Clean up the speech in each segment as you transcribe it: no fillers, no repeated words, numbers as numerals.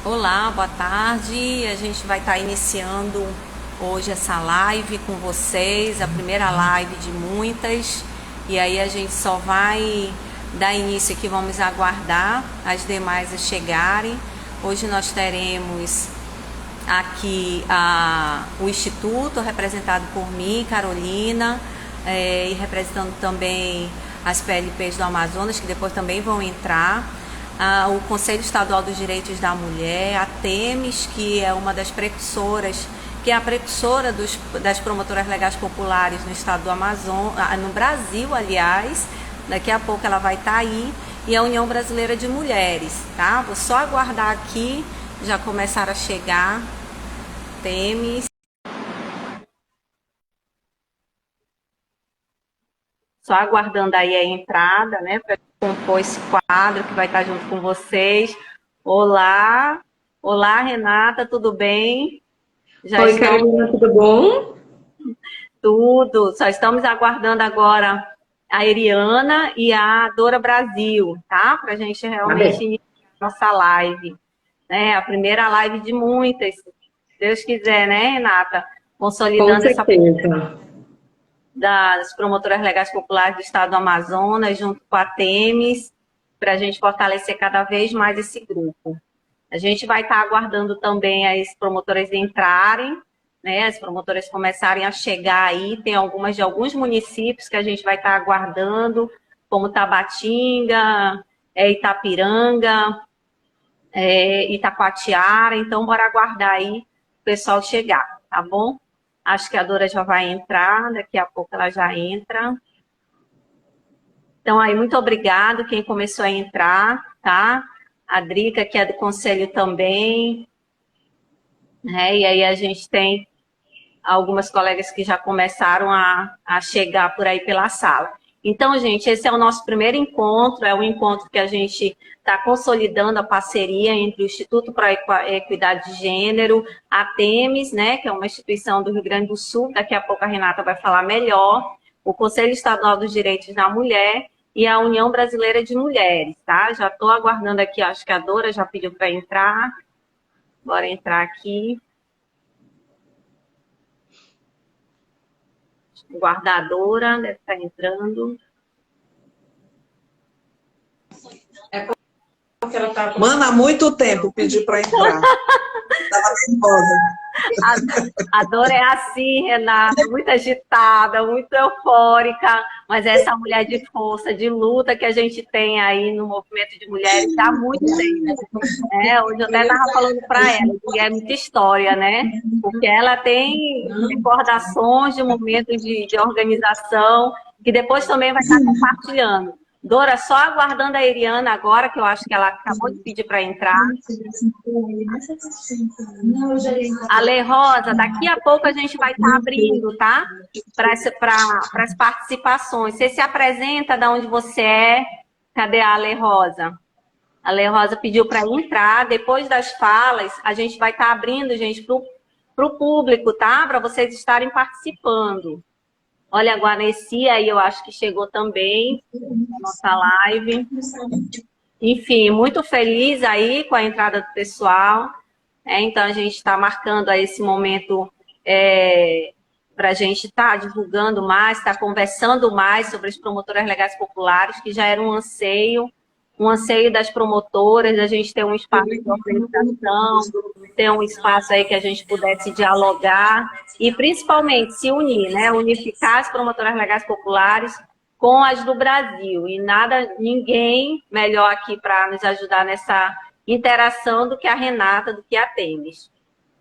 Olá, boa tarde. A gente vai estar iniciando hoje essa live com vocês, a primeira live de muitas. E aí a gente só vai dar início aqui, vamos aguardar as demais a chegarem. Hoje nós teremos aqui o Instituto, representado por mim, Carolina, e representando também as PLPs do Amazonas, que depois também vão entrar. O Conselho Estadual dos Direitos da Mulher, a TEMES, que é uma das precursoras, que é a precursora das promotoras legais populares no estado do Amazonas, no Brasil, aliás, daqui a pouco ela vai estar aí, e a União Brasileira de Mulheres, tá? Vou só aguardar aqui, já começaram a chegar, TEMES. Só aguardando aí a entrada, né, para compor esse quadro que vai estar junto com vocês. Olá, olá Renata, tudo bem? Já Oi, estão Carolina, tudo bom? tudo, só estamos aguardando agora a Eriana e a Dora Brasil, tá? Para a gente Tá realmente bem. iniciar nossa live, né? A primeira live de muitas, se Deus quiser, né, Renata? Com Consolidando essa certeza. das promotoras legais populares do estado do Amazonas, junto com a TEMES, para a gente fortalecer cada vez mais esse grupo. A gente vai estar aguardando também as promotoras entrarem, né, as promotoras começarem a chegar aí, tem algumas de alguns municípios que a gente vai estar aguardando, como Tabatinga, Itapiranga, Itacoatiara, então bora aguardar aí o pessoal chegar, tá bom? Acho que a Dora já vai entrar, daqui a pouco ela já entra. Então, aí, muito obrigado quem começou a entrar, tá? A Drica, que é do conselho também, né? E aí a gente tem algumas colegas que já começaram a chegar por aí pela sala. Então, gente, esse é o nosso primeiro encontro, é um encontro que a gente está consolidando a parceria entre o Instituto para a Equidade de Gênero, a TEMES, né, que é uma instituição do Rio Grande do Sul, daqui a pouco a Renata vai falar melhor, o Conselho Estadual dos Direitos da Mulher e a União Brasileira de Mulheres, tá? Já estou aguardando aqui, acho que a Dora já pediu para entrar, bora entrar aqui. Guardadora, deve estar entrando. Mano, há muito tempo pedi para entrar. Estava nervosa. A Dora é assim, Renata, muito agitada, muito eufórica, mas é essa mulher de força, de luta que a gente tem aí no movimento de mulheres há muito tempo. Hoje eu até estava falando para ela, que é muita história, né? Porque ela tem recordações de momentos de organização, que depois também vai estar compartilhando. Dora, só aguardando a Eriana agora, que eu acho que ela acabou de pedir para entrar. Ale Rosa, daqui a pouco a gente vai estar abrindo, tá? Para as participações. Você se apresenta de onde você é. Cadê a Ale Rosa? A Ale Rosa pediu para entrar. Depois das falas, a gente vai estar abrindo, gente, para o público, tá? Para vocês estarem participando. Olha, a Guaneci aí, eu acho que chegou também na nossa live. Enfim, muito feliz aí com a entrada do pessoal. Então, a gente está marcando aí esse momento para a gente estar divulgando mais, estar conversando mais sobre as promotoras legais populares, que já era um anseio das promotoras, da gente ter um espaço de organização, ter um espaço aí que a gente pudesse dialogar e, principalmente, se unir, né? Unificar as promotoras legais populares com as do Brasil. E ninguém melhor aqui para nos ajudar nessa interação do que a Renata, do que a Temes.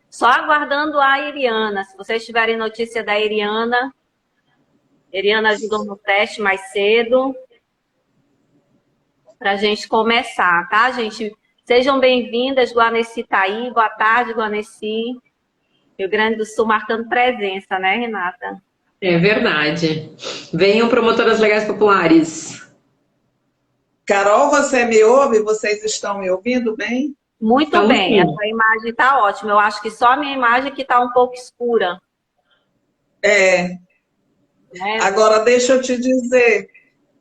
Só aguardando a Eriana. Se vocês tiverem notícia da Eriana ajudou no teste mais cedo, para a gente começar, tá, gente? Sejam bem-vindas, Guaneci tá aí. Boa tarde, Guaneci. Rio Grande do Sul marcando presença, né, Renata? É verdade. Venham promotoras legais populares. Carol, você me ouve? Vocês estão me ouvindo bem? Muito Então, bem, a sim. sua imagem está ótima. Eu acho que só a minha imagem que está um pouco escura. É. Né? Agora, deixa eu te dizer,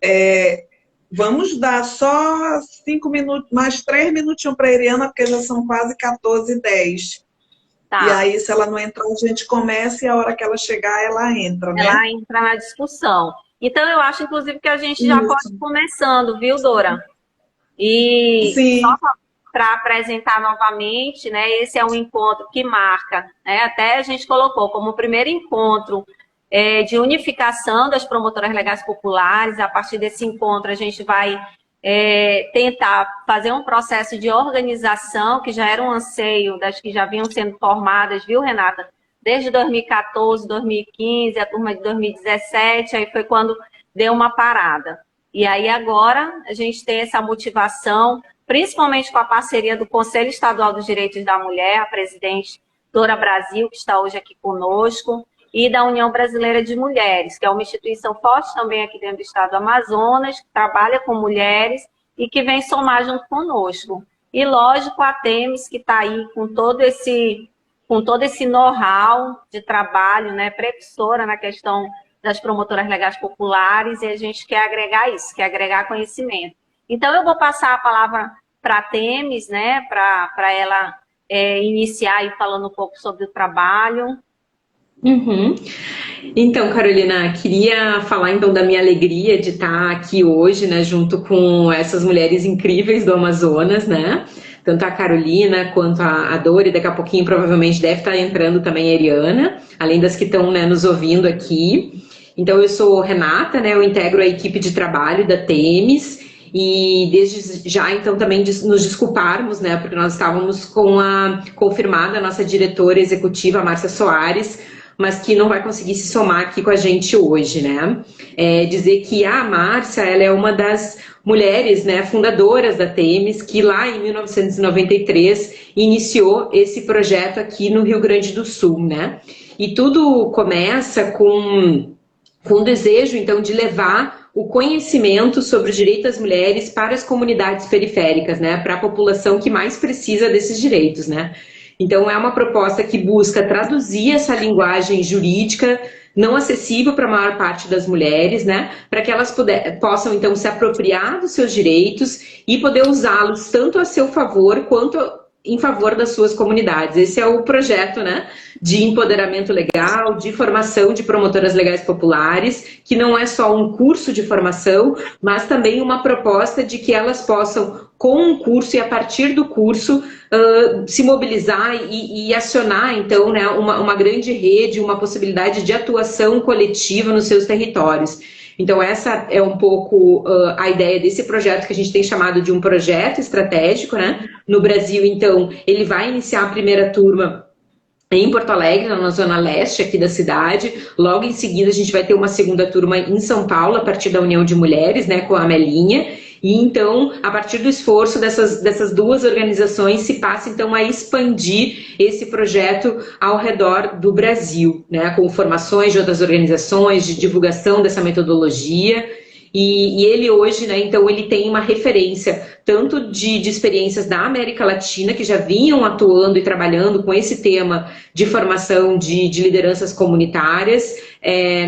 é, Vamos dar só 5 minutos, mais 3 minutinhos para a Eriana, porque já são quase 14h10. Tá. E aí, se ela não entrar, a gente começa e a hora que ela chegar, ela entra, né? Ela entra na discussão. Então, eu acho, inclusive, que a gente já pode ir começando, viu, Dora? E Sim. só para apresentar novamente, né? Esse é um encontro que marca, né? Até a gente colocou como o primeiro encontro de unificação das promotoras legais populares. A partir desse encontro, a gente vai tentar fazer um processo de organização, que já era um anseio das que já vinham sendo formadas, viu, Renata? Desde 2014, 2015, a turma de 2017, aí foi quando deu uma parada. E aí agora a gente tem essa motivação, principalmente com a parceria do Conselho Estadual dos Direitos da Mulher, a presidente Dora Brasil, que está hoje aqui conosco, e da União Brasileira de Mulheres, que é uma instituição forte também aqui dentro do estado do Amazonas, que trabalha com mulheres e que vem somar junto conosco. E, lógico, a Temis, que está aí com todo esse know-how de trabalho, né, precursora na questão das promotoras legais populares, e a gente quer agregar isso, quer agregar conhecimento. Então, eu vou passar a palavra para a Temis, né, para ela iniciar aí falando um pouco sobre o trabalho. Uhum. Então, Carolina, queria falar então da minha alegria de estar aqui hoje, né, junto com essas mulheres incríveis do Amazonas, né? Tanto a Carolina quanto a Dora, e daqui a pouquinho provavelmente deve estar entrando também a Eriana, além das que estão, né, nos ouvindo aqui. Então, eu sou Renata, né, eu integro a equipe de trabalho da Temis, e desde já, então, também nos desculparmos, né, porque nós estávamos com a confirmada nossa diretora executiva, Márcia Soares, mas que não vai conseguir se somar aqui com a gente hoje, né? Dizer que a Márcia, ela é uma das mulheres, né, fundadoras da Temis, que lá em 1993 iniciou esse projeto aqui no Rio Grande do Sul, né? E tudo começa com o desejo, então, de levar o conhecimento sobre os direitos das mulheres para as comunidades periféricas, né? Para a população que mais precisa desses direitos, né? Então, é uma proposta que busca traduzir essa linguagem jurídica não acessível para a maior parte das mulheres, né? Para que elas possam, então, se apropriar dos seus direitos e poder usá-los tanto a seu favor quanto em favor das suas comunidades. Esse é o projeto, né, de empoderamento legal, de formação de promotoras legais populares, que não é só um curso de formação, mas também uma proposta de que elas possam, com um curso e a partir do curso, se mobilizar e acionar, então, né, uma grande rede, uma possibilidade de atuação coletiva nos seus territórios. Então, essa é um pouco a ideia desse projeto que a gente tem chamado de um projeto estratégico, né? No Brasil, então, ele vai iniciar a primeira turma em Porto Alegre, na zona leste aqui da cidade. Logo em seguida, a gente vai ter uma segunda turma em São Paulo, a partir da União de Mulheres, né, com a Amelinha. E então, a partir do esforço dessas duas organizações, se passa então a expandir esse projeto ao redor do Brasil, né, com formações de outras organizações, de divulgação dessa metodologia. E ele hoje, né, então, ele tem uma referência tanto de experiências da América Latina, que já vinham atuando e trabalhando com esse tema de formação de lideranças comunitárias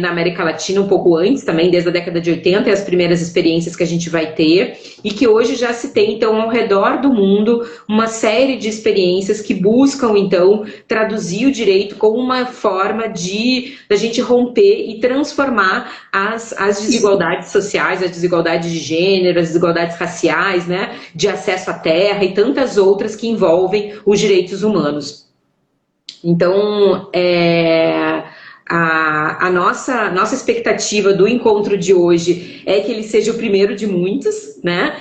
na América Latina, um pouco antes também, desde a década de 80, e as primeiras experiências que a gente vai ter, e que hoje já se tem, então, ao redor do mundo, uma série de experiências que buscam, então, traduzir o direito como uma forma da gente romper e transformar as desigualdades sociais, as desigualdades de gênero, as desigualdades raciais, né, de acesso à terra e tantas outras que envolvem os direitos humanos. Então, a nossa expectativa do encontro de hoje é que ele seja o primeiro de muitos, né?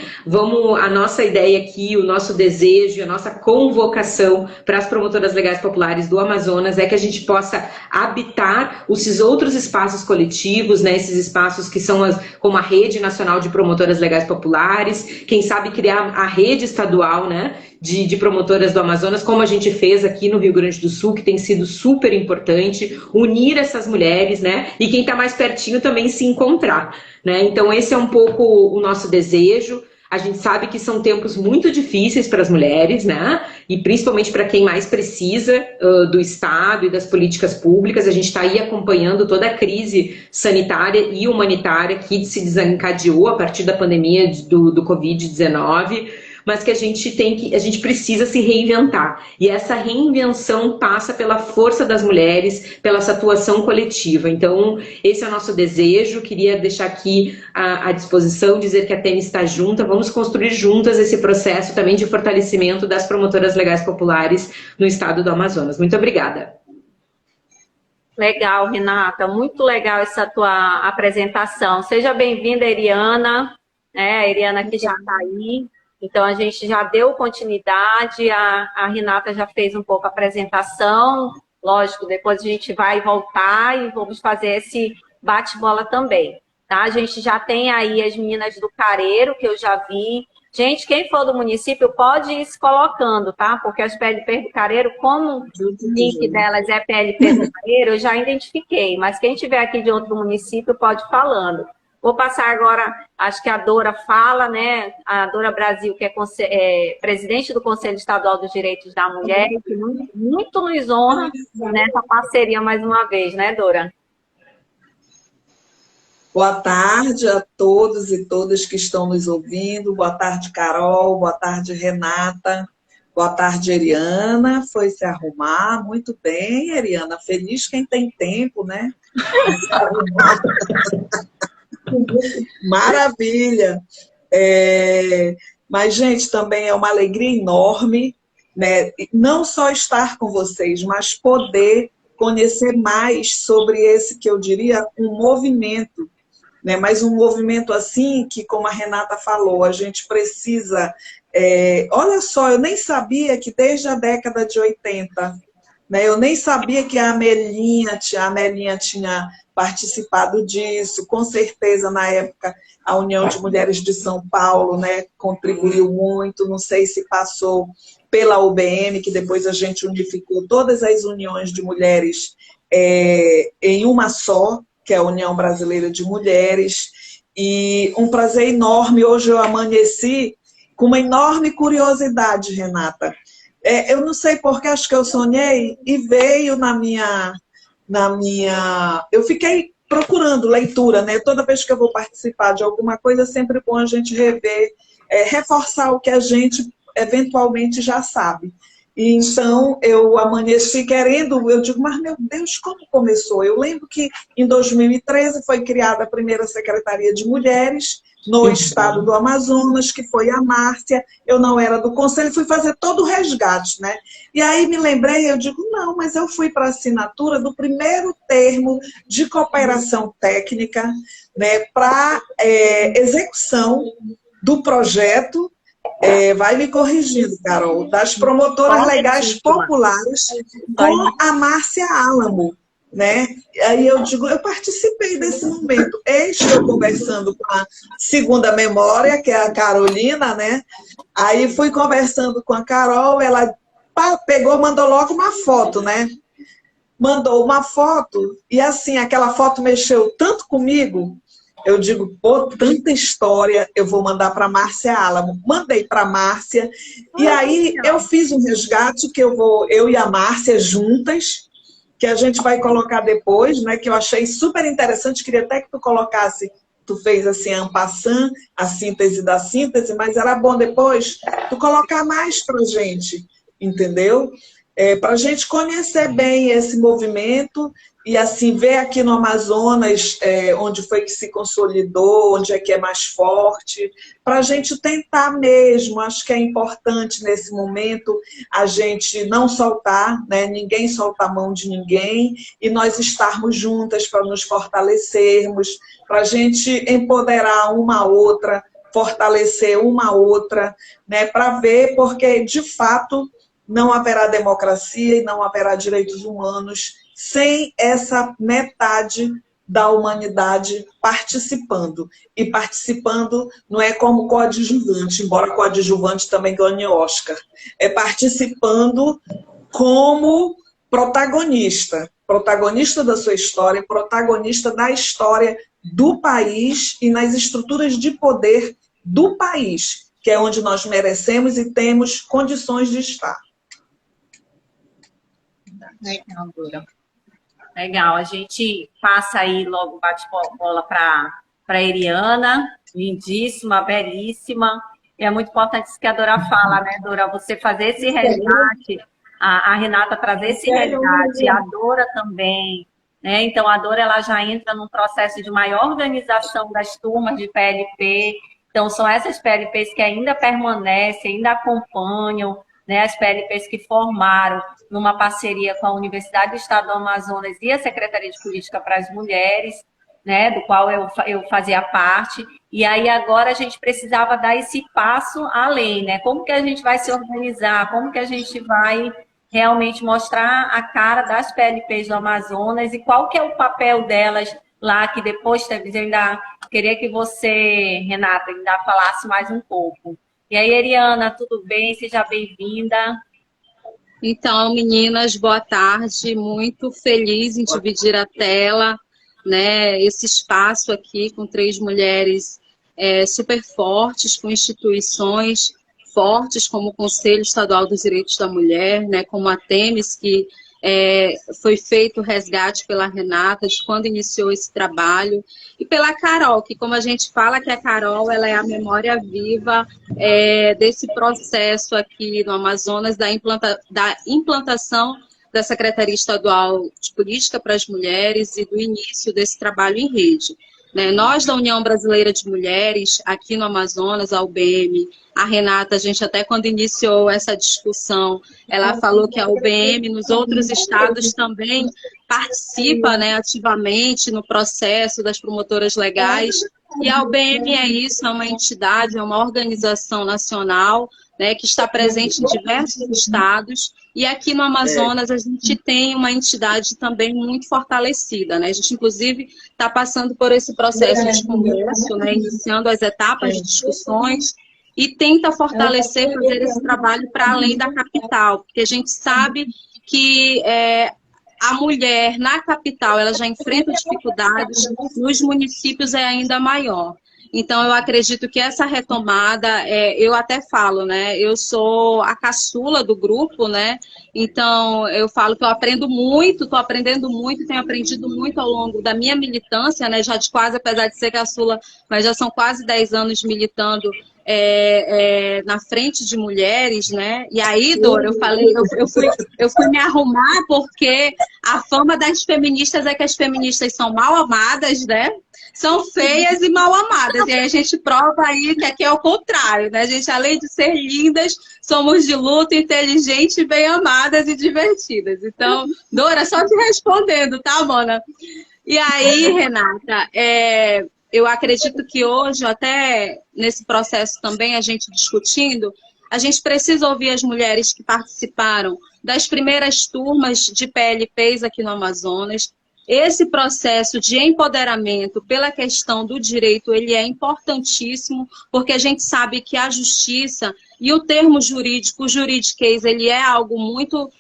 A nossa ideia aqui, o nosso desejo, a nossa convocação para as promotoras legais populares do Amazonas é que a gente possa habitar esses outros espaços coletivos, né? Esses espaços que são como a Rede Nacional de Promotoras Legais Populares, quem sabe criar a rede estadual, né, de promotoras do Amazonas, como a gente fez aqui no Rio Grande do Sul, que tem sido super importante, unir essas mulheres, né, e quem está mais pertinho também se encontrar, né? Então esse é um pouco o nosso desejo. A gente sabe que são tempos muito difíceis para as mulheres, né? e principalmente para quem mais precisa do Estado e das políticas públicas. A gente está aí acompanhando toda a crise sanitária e humanitária que se desencadeou a partir da pandemia do Covid-19, mas que a gente precisa se reinventar. E essa reinvenção passa pela força das mulheres, pela essa atuação coletiva. Então, esse é o nosso desejo. Queria deixar aqui à disposição, dizer que a TEME está junta. Vamos construir juntas esse processo também de fortalecimento das promotoras legais populares no estado do Amazonas. Muito obrigada. Legal, Renata. Muito legal essa tua apresentação. Seja bem-vinda, Eriana. A Eriana que já está aí. Então, a gente já deu continuidade, a Renata já fez um pouco a apresentação, lógico, depois a gente vai voltar e vamos fazer esse bate-bola também, tá? A gente já tem aí as meninas do Careiro, que eu já vi. Gente, quem for do município pode ir se colocando, tá? Porque as PLP do Careiro, como o link delas é PLP do Careiro, eu já identifiquei, mas quem tiver aqui de outro município pode ir falando. Vou passar agora, acho que a Dora fala, né? A Dora Brasil, que é presidente do Conselho Estadual dos Direitos da Mulher, que muito nos honra nessa parceria mais uma vez, né, Dora? Boa tarde a todos e todas que estão nos ouvindo. Boa tarde, Carol. Boa tarde, Renata. Boa tarde, Eriana. Foi se arrumar. Muito bem, Eriana. Feliz quem tem tempo, né? Maravilha! Mas, gente, também é uma alegria enorme, né? Não só estar com vocês, mas poder conhecer mais sobre esse, que eu diria, um movimento, né? Mas um movimento assim que, como a Renata falou, a gente precisa... olha só, eu nem sabia que desde a década de 80, né, eu nem sabia que a Amelinha tinha participado disso. Com certeza, na época, a União de Mulheres de São Paulo, né, contribuiu muito. Não sei se passou pela UBM, que depois a gente unificou todas as uniões de mulheres em uma só, que é a União Brasileira de Mulheres. E um prazer enorme. Hoje eu amanheci com uma enorme curiosidade, Renata. Eu não sei porque, acho que eu sonhei e veio na minha... Eu fiquei procurando leitura, né? Toda vez que eu vou participar de alguma coisa, é sempre bom a gente rever, reforçar o que a gente eventualmente já sabe. E então, eu amanheci querendo, eu digo, mas meu Deus, como começou? Eu lembro que em 2013 foi criada a primeira Secretaria de Mulheres no estado do Amazonas, que foi a Márcia. Eu não era do conselho, fui fazer todo o resgate, né? E aí me lembrei, eu digo, não, mas eu fui para a assinatura do primeiro termo de cooperação técnica, né, para execução do projeto, vai me corrigindo, Carol, das promotoras legais populares com a Márcia Álamo, né? Aí eu digo, eu participei desse momento. Estou conversando com a segunda memória, que é a Carolina, né? Aí fui conversando com a Carol, ela pegou, mandou logo uma foto, né? Mandou uma foto e assim, aquela foto mexeu tanto comigo. Eu digo, pô, tanta história, eu vou mandar para a Márcia Álamo. Mandei para a Márcia, e aí eu fiz um resgate que eu e a Márcia juntas, que a gente vai colocar depois, né? Que eu achei super interessante, queria até que tu colocasse, tu fez assim, en passant, a síntese da síntese, mas era bom depois tu colocar mais pra gente, entendeu? Para a gente conhecer bem esse movimento e assim ver aqui no Amazonas onde foi que se consolidou, onde é que é mais forte, para a gente tentar mesmo. Acho que é importante nesse momento a gente não soltar, né? Ninguém solta a mão de ninguém, e nós estarmos juntas para nos fortalecermos, para a gente empoderar uma a outra, fortalecer uma a outra, né? Para ver, porque de fato não haverá democracia e não haverá direitos humanos sem essa metade da humanidade participando. E participando não é como coadjuvante, embora coadjuvante também ganhe Oscar. É participando como protagonista. Protagonista da sua história, protagonista da história do país e nas estruturas de poder do país, que é onde nós merecemos e temos condições de estar. Legal, Dora. Legal, a gente passa aí logo bate-bola para a Eriana, lindíssima, belíssima. E é muito importante isso que a Dora fala, né, Dora? Você fazer esse resgate, a Renata trazer esse resgate, a Dora também, né? Então, a Dora ela já entra num processo de maior organização das turmas de PLP. Então, são essas PLPs que ainda permanecem, ainda acompanham, né, as PLPs que formaram numa parceria com a Universidade do Estado do Amazonas e a Secretaria de Política para as Mulheres, né, do qual eu fazia parte. E aí agora a gente precisava dar esse passo além, né? Como que a gente vai se organizar? Como que a gente vai realmente mostrar a cara das PLPs do Amazonas e qual que é o papel delas lá, que depois eu ainda queria que você, Renata, ainda falasse mais um pouco. E aí, Eriana, tudo bem? Seja bem-vinda. Então, meninas, boa tarde. Muito feliz em dividir a tela, né? Esse espaço aqui com 3 mulheres super fortes, com instituições fortes, como o Conselho Estadual dos Direitos da Mulher, né? Como a Temis, que foi feito o resgate pela Renata, de quando iniciou esse trabalho, e pela Carol, que como a gente fala que a Carol ela é a memória viva desse processo aqui no Amazonas, da implantação da Secretaria Estadual de Política para as Mulheres e do início desse trabalho em rede. Né? Nós, da União Brasileira de Mulheres, aqui no Amazonas, a UBM, a Renata, a gente até quando iniciou essa discussão, ela falou que a UBM nos outros estados também participa, né, ativamente no processo das promotoras legais. E a UBM é isso, é uma entidade, é uma organização nacional, né, que está presente em diversos estados. E aqui no Amazonas a gente tem uma entidade também muito fortalecida, né? A gente, inclusive, está passando por esse processo de congresso, né, iniciando as etapas de discussões, e tenta fortalecer, fazer esse trabalho para além da capital, porque a gente sabe que a mulher na capital ela já enfrenta dificuldades, nos municípios é ainda maior. Então, eu acredito que essa retomada, eu até falo, né? Eu sou a caçula do grupo, né? Então, eu falo que eu aprendo muito, estou aprendendo muito, tenho aprendido muito ao longo da minha militância, né? Já de quase, apesar de ser caçula, mas já são quase 10 anos militando na frente de mulheres, né? E aí, Dora, eu falei, eu fui me arrumar porque a fama das feministas é que as feministas são mal amadas, né? São feias e mal amadas. E aí a gente prova aí que aqui é o contrário, né? A gente, além de ser lindas, somos de luta, inteligentes, bem amadas e divertidas. Então, Dora, só te respondendo, tá, Mona? E aí, Renata, eu acredito que hoje, até nesse processo também, a gente discutindo, a gente precisa ouvir as mulheres que participaram das primeiras turmas de PLPs aqui no Amazonas. Esse processo de empoderamento pela questão do direito, ele é importantíssimo, porque a gente sabe que a justiça e o termo jurídico, o juridiquês, ele é algo muito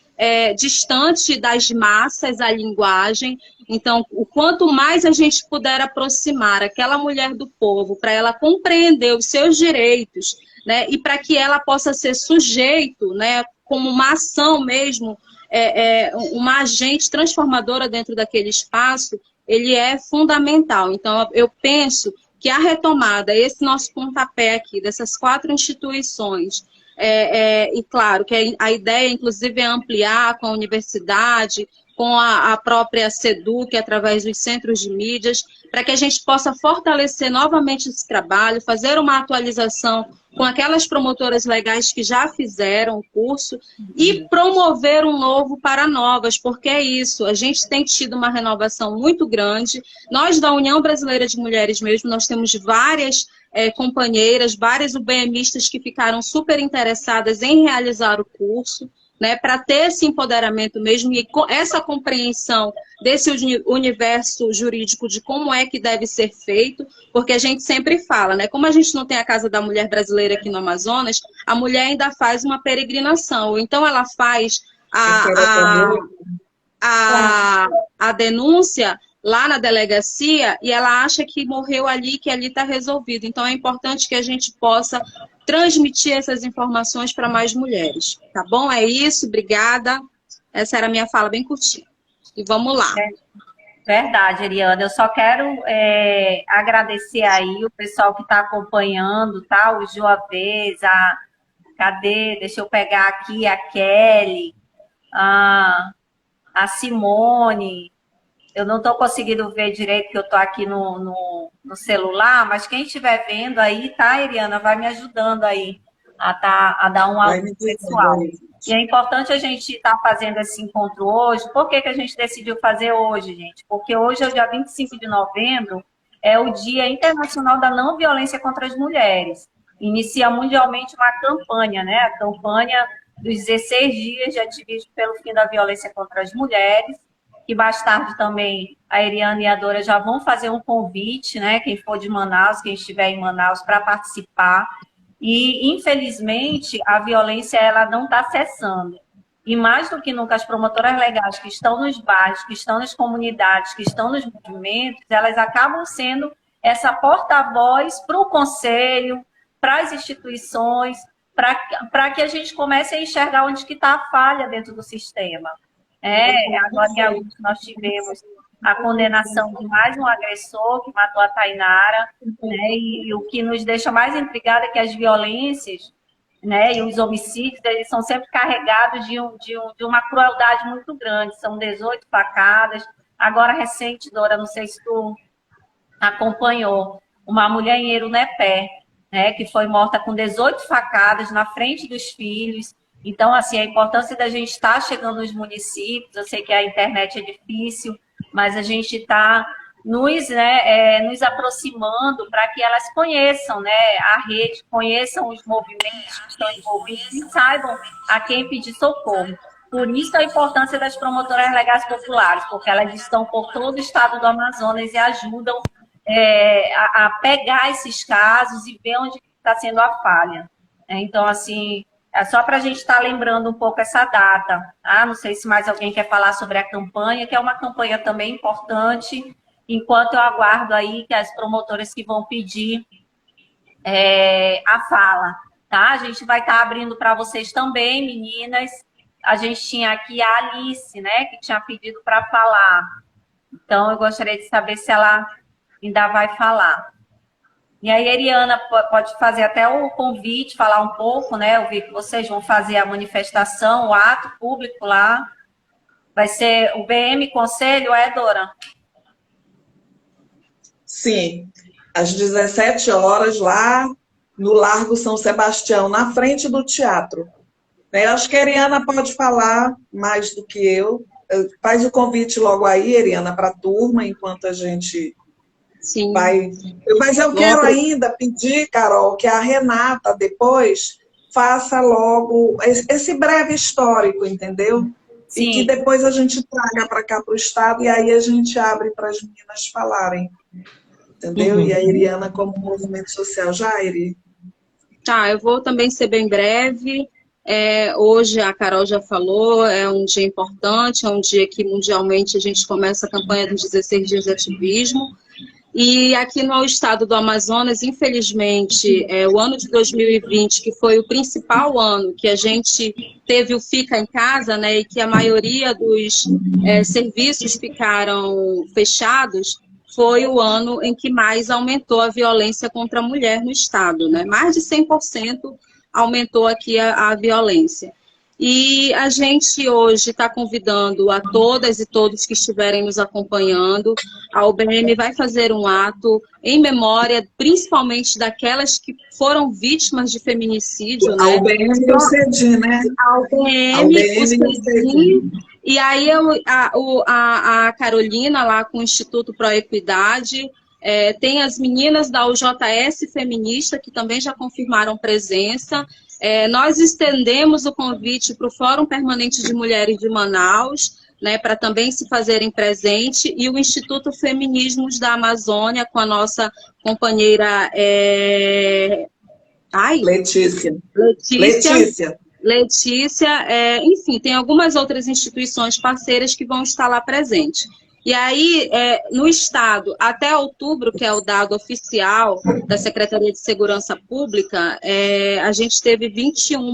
distante das massas, a linguagem. Então, o quanto mais a gente puder aproximar aquela mulher do povo, para ela compreender os seus direitos, né, e para que ela possa ser sujeito, né, como uma ação mesmo, uma agente transformadora dentro daquele espaço, ele é fundamental. Então, eu penso que a retomada, esse nosso pontapé aqui, dessas 4 instituições, e claro, que a ideia, inclusive, é ampliar com a universidade, com a própria SEDUC, através dos centros de mídias, para que a gente possa fortalecer novamente esse trabalho, fazer uma atualização com aquelas promotoras legais que já fizeram o curso e promover um novo para novas, porque é isso, a gente tem tido uma renovação muito grande. Nós, da União Brasileira de Mulheres mesmo, nós temos várias companheiras, várias UBMistas que ficaram super interessadas em realizar o curso, né, para ter esse empoderamento mesmo e essa compreensão desse universo jurídico de como é que deve ser feito, porque a gente sempre fala, né, como a gente não tem a Casa da Mulher Brasileira aqui no Amazonas, a mulher ainda faz uma peregrinação, então ela faz a denúncia lá na delegacia e ela acha que morreu ali, que ali está resolvido. Então é importante que a gente possa transmitir essas informações para mais mulheres. Tá bom? É isso, obrigada. Essa era a minha fala bem curtinha. E vamos lá. Verdade, Ariana. Eu só quero agradecer aí o pessoal que está acompanhando, tá? O Juavez, cadê? Deixa eu pegar aqui a Kelly, a Simone. Eu não estou conseguindo ver direito, porque eu estou aqui no celular, mas quem estiver vendo aí, tá, Ariana, vai me ajudando aí a dar um apoio pessoal. E é importante a gente estar fazendo esse encontro hoje. Por que a gente decidiu fazer hoje, gente? Porque hoje é o dia 25 de novembro, é o Dia Internacional da Não Violência contra as Mulheres. Inicia mundialmente uma campanha, né? A campanha dos 16 dias de ativismo pelo fim da violência contra as mulheres, que mais tarde também a Eriana e a Dora já vão fazer um convite, né? Quem for de Manaus, quem estiver em Manaus, para participar. E, infelizmente, a violência ela não está cessando. E, mais do que nunca, as promotoras legais que estão nos bairros, que estão nas comunidades, que estão nos movimentos, elas acabam sendo essa porta-voz para o conselho, para as instituições, para que a gente comece a enxergar onde que está a falha dentro do sistema. Agora em agosto nós tivemos a condenação de mais um agressor que matou a Tainara, né? E o que nos deixa mais intrigada é que as violências, né, e os homicídios, eles são sempre carregados de uma crueldade muito grande. São 18 facadas. Agora, recente, Dora, não sei se tu acompanhou, uma mulher em Erunepé, né, que foi morta com 18 facadas na frente dos filhos. Então, assim, a importância da gente estar chegando nos municípios, eu sei que a internet é difícil, mas a gente está nos aproximando para que elas conheçam, né, a rede, conheçam os movimentos que estão envolvidos e saibam a quem pedir socorro. Por isso a importância das promotoras legais populares, porque elas estão por todo o estado do Amazonas e ajudam a pegar esses casos e ver onde está sendo a falha. Então, assim, é só para a gente estar lembrando um pouco essa data. Não sei se mais alguém quer falar sobre a campanha, que é uma campanha também importante, enquanto eu aguardo aí que as promotoras que vão pedir a fala. Tá? A gente vai estar abrindo para vocês também, meninas. A gente tinha aqui a Alice, né, que tinha pedido para falar. Então, eu gostaria de saber se ela ainda vai falar. E aí, Eriana pode fazer até o convite, falar um pouco, né? Eu vi que vocês vão fazer a manifestação, o ato público lá. Vai ser o BM Conselho, Dora? Sim, às 17 horas lá no Largo São Sebastião, na frente do teatro. Eu acho que a Eriana pode falar mais do que eu. Faz o convite logo aí, Eriana, para a turma, enquanto a gente... Sim. Mas eu quero ainda pedir, Carol, que a Renata depois faça logo esse breve histórico, entendeu? Sim. E que depois a gente traga para cá para o estado e aí a gente abre para as meninas falarem, entendeu? Uhum. E a Eriana como movimento social. Jaire? Tá, eu vou também ser bem breve. Hoje a Carol já falou, é um dia importante, é um dia que mundialmente a gente começa a campanha dos 16 dias de ativismo. E aqui no estado do Amazonas, infelizmente, o ano de 2020, que foi o principal ano que a gente teve o Fica em Casa, né, e que a maioria dos serviços ficaram fechados, foi o ano em que mais aumentou a violência contra a mulher no estado, né? Mais de 100% aumentou aqui a violência. E a gente hoje está convidando a todas e todos que estiverem nos acompanhando. A UBM vai fazer um ato em memória, principalmente daquelas que foram vítimas de feminicídio. A UBM e o CEDIM, né? A UBM e o CEDIM. E aí a Carolina, lá com o Instituto Proequidade, tem as meninas da UJS Feminista, que também já confirmaram presença. Nós estendemos o convite para o Fórum Permanente de Mulheres de Manaus, né, para também se fazerem presente, e o Instituto Feminismos da Amazônia, com a nossa companheira Letícia, enfim, tem algumas outras instituições parceiras que vão estar lá presentes. E aí, no estado, até outubro, que é o dado oficial da Secretaria de Segurança Pública, a gente teve 21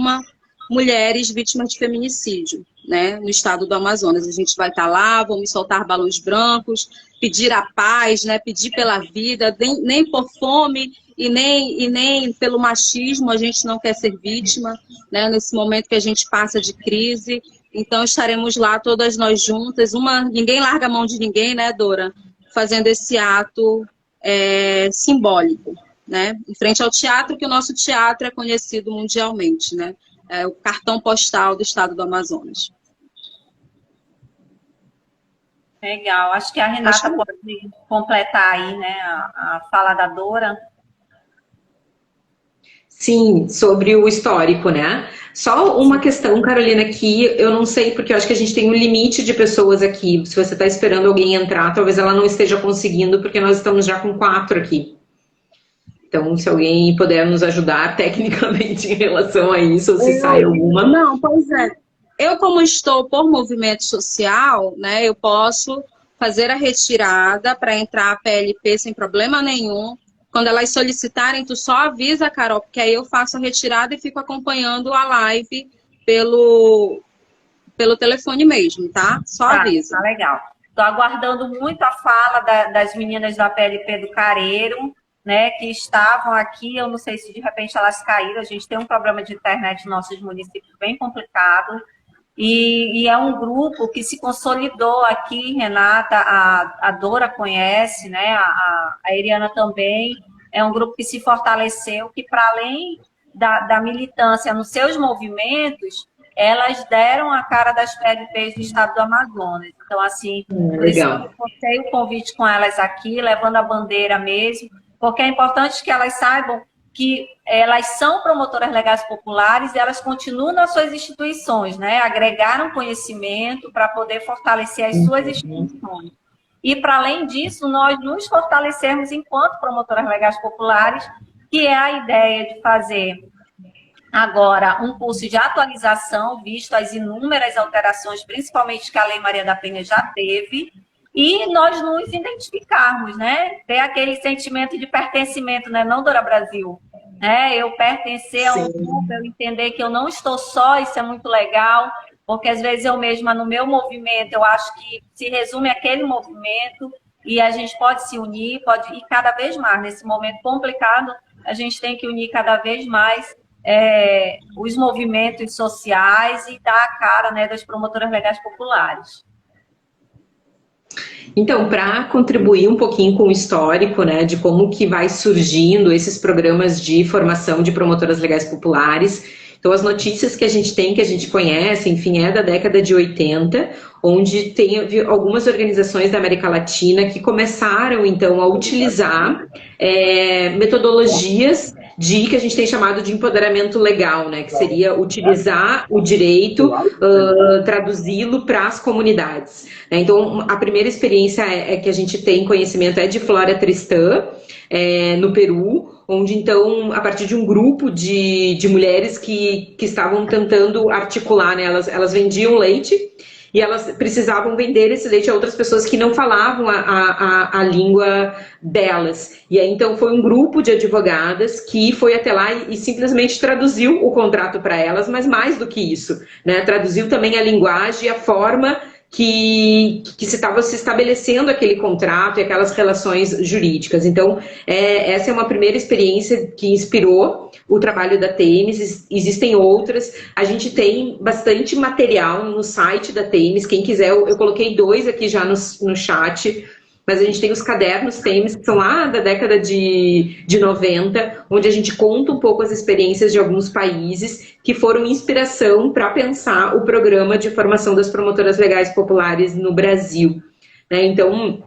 mulheres vítimas de feminicídio. né, no estado do Amazonas. A gente vai estar lá, vamos soltar balões brancos, pedir a paz, né, pedir pela vida, nem por fome e nem pelo machismo, a gente não quer ser vítima, né, nesse momento que a gente passa de crise. Então estaremos lá todas nós juntas, ninguém larga a mão de ninguém, né, Dora, fazendo esse ato simbólico, né, em frente ao teatro, que o nosso teatro é conhecido mundialmente, né, é o cartão postal do estado do Amazonas. Legal, acho que a Renata pode completar aí, né, a fala da Dora. Sim, sobre o histórico, né? Só uma questão, Carolina, que eu não sei, porque eu acho que a gente tem um limite de pessoas aqui. Se você está esperando alguém entrar, talvez ela não esteja conseguindo, porque nós estamos já com 4 aqui. Então, se alguém puder nos ajudar tecnicamente em relação a isso, ou se sai alguma. Não, pois é. Eu, como estou por movimento social, né, eu posso fazer a retirada para entrar a PLP sem problema nenhum. Quando elas solicitarem, tu só avisa, Carol, porque aí eu faço a retirada e fico acompanhando a live pelo telefone mesmo, tá? Só avisa. Tá legal. Estou aguardando muito a fala das meninas da PLP do Careiro, né, que estavam aqui. Eu não sei se de repente elas caíram. A gente tem um problema de internet nos nossos municípios bem complicado. E é um grupo que se consolidou aqui, Renata, a Dora conhece, né? A Eriana também. É um grupo que se fortaleceu, que para além da militância nos seus movimentos, elas deram a cara das PLPs do estado do Amazonas. Então, assim, por isso eu postei o convite com elas aqui, levando a bandeira mesmo, porque é importante que elas saibam que elas são promotoras legais populares e elas continuam nas suas instituições, né? Agregaram conhecimento para poder fortalecer as suas instituições. E, para além disso, nós nos fortalecermos enquanto promotoras legais populares, que é a ideia de fazer agora um curso de atualização, visto as inúmeras alterações, principalmente que a Lei Maria da Penha já teve, e nós nos identificarmos, né? Ter aquele sentimento de pertencimento, né? Não, Dora Brasil, né? Eu pertencer a um grupo, eu entender que eu não estou só, isso é muito legal, porque às vezes eu mesma, no meu movimento, eu acho que se resume àquele movimento e a gente pode se unir, pode ir cada vez mais. Nesse momento complicado, a gente tem que unir cada vez mais os movimentos sociais e dar a cara, né, das promotoras legais populares. Então, para contribuir um pouquinho com o histórico, né, de como que vai surgindo esses programas de formação de promotoras legais populares, então as notícias que a gente tem, que a gente conhece, enfim, é da década de 80, onde tem algumas organizações da América Latina que começaram, então, a utilizar metodologias que a gente tem chamado de empoderamento legal, né, que seria utilizar o direito, traduzi-lo para as comunidades. Então, a primeira experiência que a gente tem conhecimento é de Flora Tristã, no Peru, onde, então, a partir de um grupo de mulheres que estavam tentando articular, né, elas vendiam leite e elas precisavam vender esse leite a outras pessoas que não falavam a língua delas. E aí, então, foi um grupo de advogadas que foi até lá e simplesmente traduziu o contrato para elas, mas mais do que isso, né, traduziu também a linguagem e a forma que se estava se estabelecendo aquele contrato e aquelas relações jurídicas. Então, essa é uma primeira experiência que inspirou o trabalho da Temis. Existem outras. A gente tem bastante material no site da Temis. Quem quiser, eu coloquei 2 aqui já no chat. Mas a gente tem os cadernos Temis, que são lá da década de 90, onde a gente conta um pouco as experiências de alguns países que foram inspiração para pensar o programa de formação das promotoras legais populares no Brasil. Então,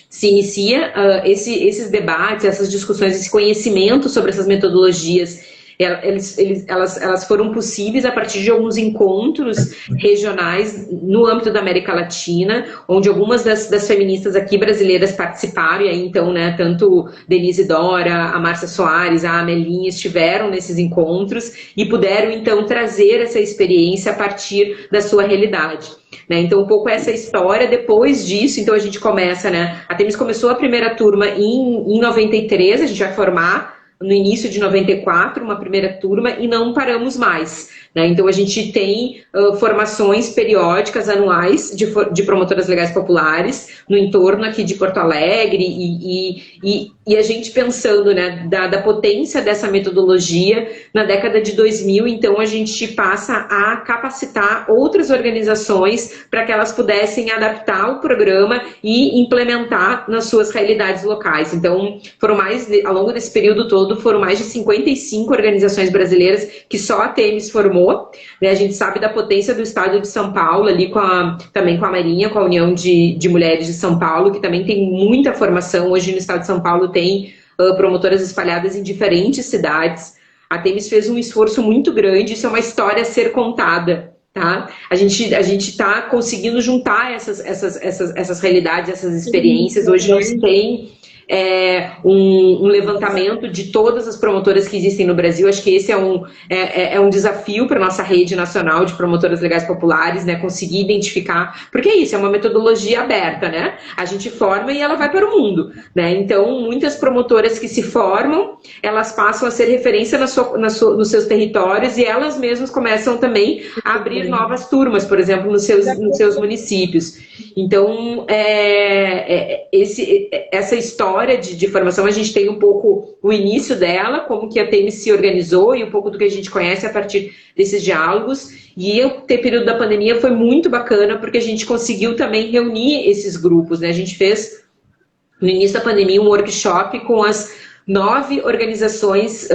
se inicia esses debates, essas discussões, esse conhecimento sobre essas metodologias. Elas foram possíveis a partir de alguns encontros regionais no âmbito da América Latina, onde algumas das feministas aqui brasileiras participaram, e aí então, né, tanto Denise Dora, a Márcia Soares, a Amelinha estiveram nesses encontros e puderam então trazer essa experiência a partir da sua realidade. Então, um pouco essa história. Depois disso, então a gente começa, né? A Temis começou a primeira turma em 93, a gente vai formar no início de 94, uma primeira turma, e não paramos mais. né? Então, a gente tem formações periódicas, anuais, de promotoras legais populares, no entorno aqui de Porto Alegre, e a gente pensando, né, da potência dessa metodologia, na década de 2000, então, a gente passa a capacitar outras organizações para que elas pudessem adaptar o programa e implementar nas suas realidades locais. Então, ao longo desse período todo, foram mais de 55 organizações brasileiras que só a Temis formou, né? A gente sabe da potência do estado de São Paulo, ali também com a Marinha, com a União de Mulheres de São Paulo, que também tem muita formação. Hoje no estado de São Paulo tem promotoras espalhadas em diferentes cidades. A Temis fez um esforço muito grande, isso é uma história a ser contada. Tá? A gente está conseguindo juntar essas realidades, essas experiências. Hoje não se tem um levantamento de todas as promotoras que existem no Brasil. Acho que esse é um desafio para a nossa rede nacional de promotoras legais populares, né? Conseguir identificar, porque é isso, é uma metodologia aberta, né? A gente forma e ela vai para o mundo, né? Então, muitas promotoras que se formam, elas passam a ser referência nos seus territórios, e elas mesmas começam também a abrir novas turmas, por exemplo, nos seus municípios. Então, essa história de formação, a gente tem um pouco o início dela, como que a Temis se organizou e um pouco do que a gente conhece a partir desses diálogos. E o período da pandemia foi muito bacana, porque a gente conseguiu também reunir esses grupos, né? A gente fez, no início da pandemia, um workshop com as 9 organizações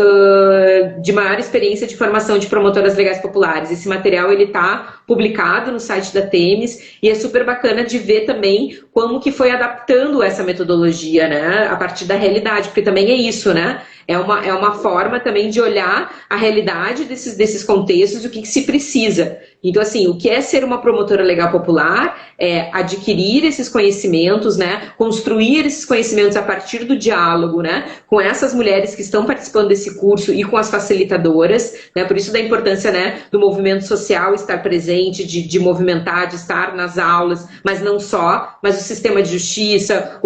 de maior experiência de formação de promotoras legais populares. Esse material ele está publicado no site da Temis, e é super bacana de ver também como que foi adaptando essa metodologia, né, a partir da realidade, porque também é isso, né? É uma forma também de olhar a realidade desses contextos e o que se precisa. Então, assim, o que é ser uma promotora legal popular é adquirir esses conhecimentos, né? Construir esses conhecimentos a partir do diálogo, né? Com essas mulheres que estão participando desse curso e com as facilitadoras, né? Por isso da importância, né, do movimento social estar presente, de movimentar, de estar nas aulas, mas não só, mas o sistema de justiça,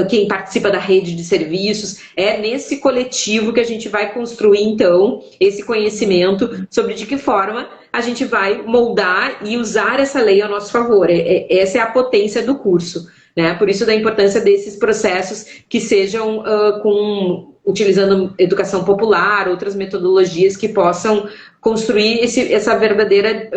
quem participa da rede de serviços. É nesse coletivo que a gente vai construir, então, esse conhecimento sobre de que forma a gente vai moldar e usar essa lei ao nosso favor. Essa é a potência do curso, né? Por isso da importância desses processos que sejam utilizando educação popular, outras metodologias que possam construir essa verdadeira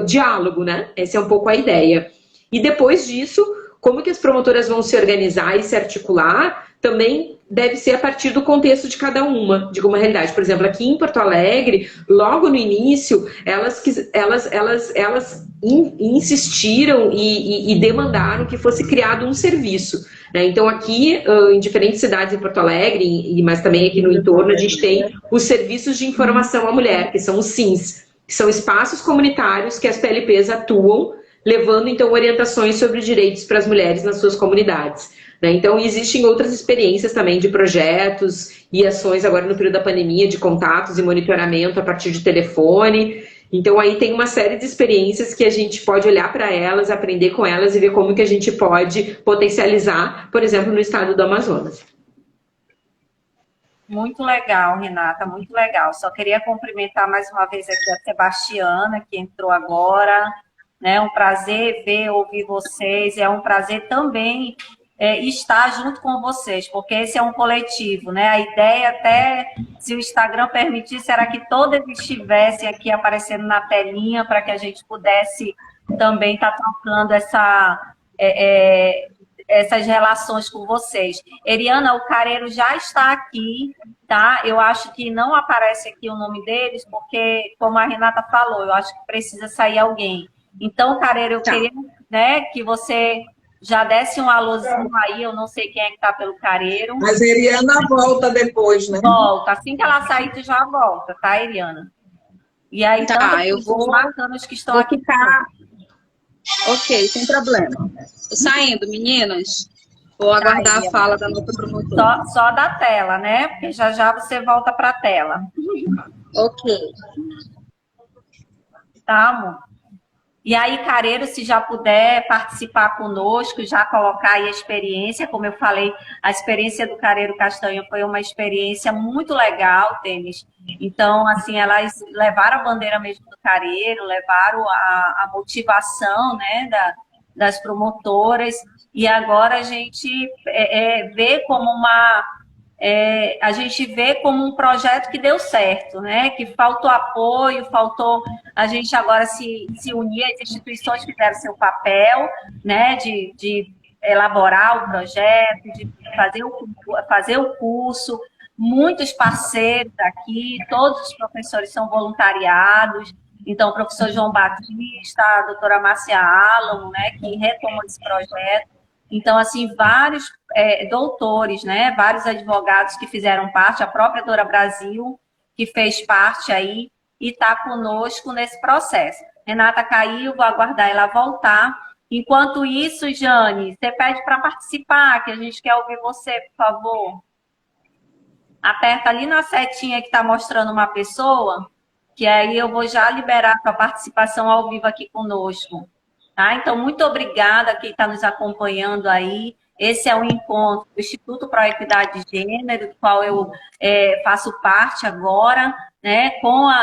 diálogo, né? Essa é um pouco a ideia. E depois disso, como que as promotoras vão se organizar e se articular, também deve ser a partir do contexto de cada uma, de uma realidade. Por exemplo, aqui em Porto Alegre, logo no início, elas insistiram e demandaram que fosse criado um serviço, né? Então aqui, em diferentes cidades em Porto Alegre, mas também aqui no entorno, a gente tem os serviços de informação à mulher, que são os SINs, que são espaços comunitários que as PLPs atuam, levando então orientações sobre direitos para as mulheres nas suas comunidades, né? Então existem outras experiências também de projetos e ações agora no período da pandemia, de contatos e monitoramento a partir de telefone. Então aí tem uma série de experiências que a gente pode olhar para elas, aprender com elas e ver como que a gente pode potencializar, por exemplo, no estado do Amazonas. Muito legal, Renata, muito legal. Só queria cumprimentar mais uma vez aqui a Sebastiana, que entrou agora. É um prazer ouvir vocês, é um prazer também estar junto com vocês, porque esse é um coletivo, né? A ideia, até se o Instagram permitisse, era que todas estivessem aqui aparecendo na telinha para que a gente pudesse também estar trocando essas relações com vocês. Eriana, o Careiro já está aqui, tá? Eu acho que não aparece aqui o nome deles, porque, como a Renata falou, eu acho que precisa sair alguém. Então, Careiro, eu queria, né, que você já desse um alôzinho aí, eu não sei quem é que está pelo Careiro. Mas a Eriana volta depois, né? Volta, assim que ela sair, tu já volta, tá, Eriana? E aí, então, eu vou marcando os que estão aqui. Ficar... Ok, sem problema. Tô saindo, meninas. Vou aguardar a fala da nossa promotora. Só da tela, né? Porque já você volta para a tela. Ok. Tá, amor? E aí, Careiro, se já puder participar conosco, já colocar aí a experiência, como eu falei, a experiência do Careiro Castanho foi uma experiência muito legal, Tênis. Então, assim, elas levaram a bandeira mesmo do Careiro, levaram a motivação, né, das promotoras, e agora a gente vê como a gente vê como um projeto que deu certo, né? Que faltou apoio, faltou a gente agora se unir, as instituições fizeram seu papel, né? De elaborar o projeto, de fazer o curso, muitos parceiros aqui, todos os professores são voluntariados, então o professor João Batista, a doutora Márcia Álamo, né? Que retomou esse projeto. Então, assim, vários doutores, né? Vários advogados que fizeram parte, a própria Dora Brasil, que fez parte aí e está conosco nesse processo. Renata caiu, vou aguardar ela voltar. Enquanto isso, Jane, você pede para participar, que a gente quer ouvir você, por favor. Aperta ali na setinha que está mostrando uma pessoa, que aí eu vou já liberar a participação ao vivo aqui conosco. Tá? Então, muito obrigada a quem está nos acompanhando aí. Esse é o encontro do Instituto para a Equidade de Gênero, do qual eu faço parte agora, né,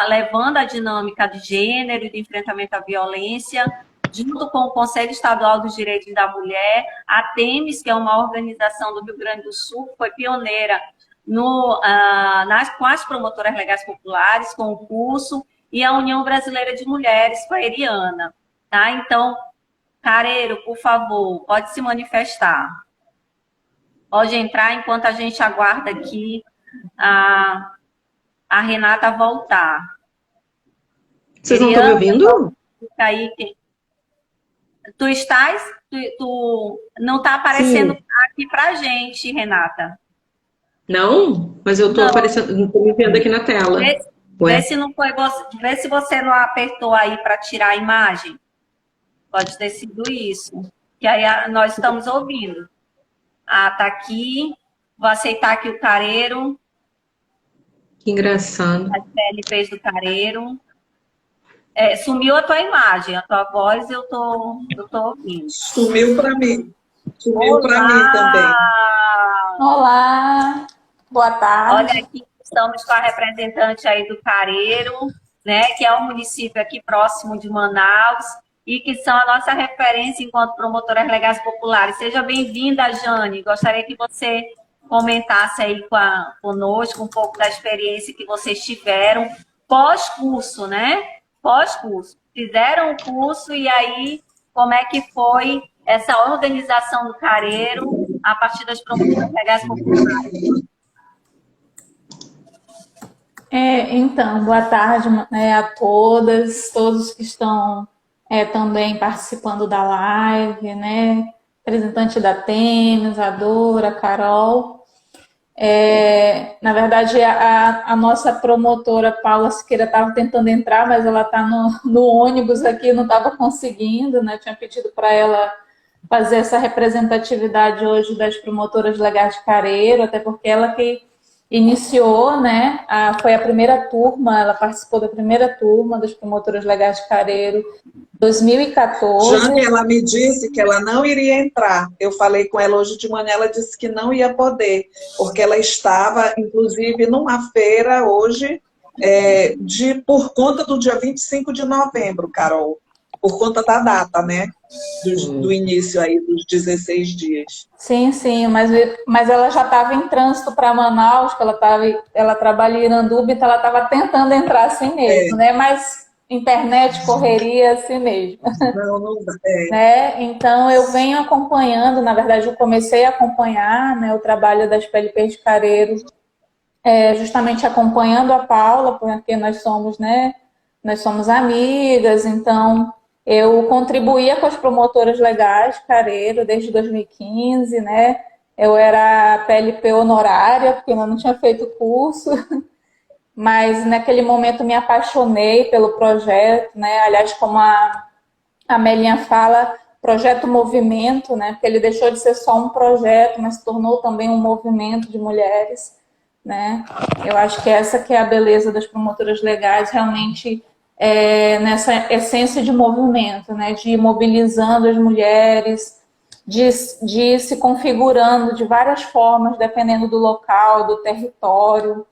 levando a dinâmica de gênero e de enfrentamento à violência, junto com o Conselho Estadual dos Direitos da Mulher, a TEMES, que é uma organização do Rio Grande do Sul, que foi pioneira com as promotoras legais populares, com o curso, e a União Brasileira de Mulheres, com a Eriana. Tá? Então, Careiro, por favor, pode se manifestar. Pode entrar enquanto a gente aguarda aqui a Renata voltar. Vocês não estão me ouvindo? Aí, tu estás? Tu não está aparecendo Sim. Aqui pra gente, Renata. Não? Mas eu estou aparecendo, não estou me vendo aqui na tela. Vê se você não apertou aí para tirar a imagem. Pode ter sido isso. Que aí nós estamos ouvindo. Tá aqui. Vou aceitar aqui o Careiro. Que engraçado. As PLPs do Careiro. Sumiu a tua imagem, a tua voz eu tô ouvindo. Sumiu para mim. Sumiu para mim também. Olá, boa tarde. Olha aqui, estamos com a representante aí do Careiro, né, que é um município aqui próximo de Manaus, e que são a nossa referência enquanto promotoras legais populares. Seja bem-vinda, Jane. Gostaria que você comentasse aí conosco um pouco da experiência que vocês tiveram pós-curso, né? Pós-curso. Fizeram o curso e aí como é que foi essa organização do Careiro a partir das promotoras legais populares? Então, boa tarde a todos que estão também participando da live, né? Representante da TEMES, a Dora, a Carol. Na verdade, a nossa promotora Paula Siqueira estava tentando entrar, mas ela está no ônibus aqui, não estava conseguindo, né? Tinha pedido para ela fazer essa representatividade hoje das promotoras legais de Careiro, até porque ela que iniciou, né? Foi a primeira turma, ela participou da primeira turma das promotoras legais de Careiro, 2014. Jane, ela me disse que ela não iria entrar. Eu falei com ela hoje de manhã, ela disse que não ia poder, porque ela estava, inclusive, numa feira hoje, por conta do dia 25 de novembro, Carol. Por conta da data, né? Do início aí, dos 16 dias. Sim, mas ela já estava em trânsito para Manaus, que ela trabalha em Iranduba, então ela estava tentando entrar assim mesmo, né? Mas internet, correria, assim mesmo. Não dá. Né? Então, eu venho acompanhando, na verdade, eu comecei a acompanhar, né, o trabalho das PLPs de Careiro, justamente acompanhando a Paula, porque nós somos amigas, então eu contribuía com as promotoras legais de Careiro desde 2015, né? Eu era PLP honorária, porque eu não tinha feito curso, mas naquele momento me apaixonei pelo projeto, né? Aliás, como a Melinha fala, projeto movimento, né? Porque ele deixou de ser só um projeto, mas se tornou também um movimento de mulheres, né? Eu acho que essa que é a beleza das promotoras legais, realmente nessa essência de movimento, né? De ir mobilizando as mulheres, de ir se configurando de várias formas, dependendo do local, do território.